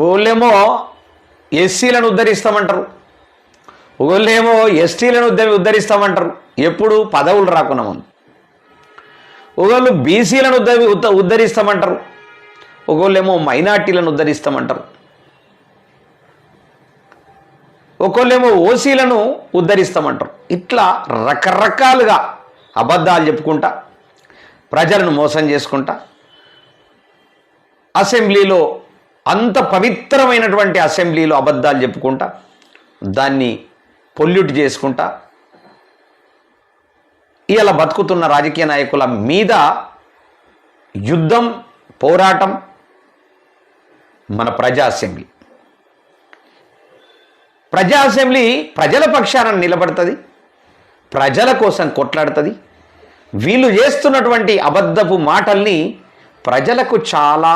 ఒకళ్ళేమో ఎస్సీలను ఉద్ధరిస్తామంటారు, ఒకళ్ళేమో ఎస్టీలను ఉద్ధరిస్తామంటారు. ఎప్పుడు పదవులు రాకున్నా ముందు. ఒకళ్ళు బీసీలను ఉద్ధరిస్తామంటారు, ఒకళ్ళేమో మైనార్టీలను ఉద్ధరిస్తామంటారు, ఒకళ్ళేమో ఓసీలను ఉద్ధరిస్తామంటారు. ఇట్లా రకరకాలుగా అబద్ధాలు చెప్పుకుంటా, ప్రజలను మోసం చేసుకుంటా, అసెంబ్లీలో అంత పవిత్రమైనటువంటి అసెంబ్లీలో అబద్ధాలు చెప్పుకుంటా, దాన్ని పొల్యూట్ చేసుకుంటా ఇలా బతుకుతున్న రాజకీయ నాయకుల మీద యుద్ధం, పోరాటం మన ప్రజా అసెంబ్లీ. ప్రజా అసెంబ్లీ ప్రజల పక్షాన నిలబడుతుంది, ప్రజల కోసం కొట్లాడుతుంది. వీళ్ళు చేస్తున్నటువంటి అబద్ధపు మాటల్ని ప్రజలకు చాలా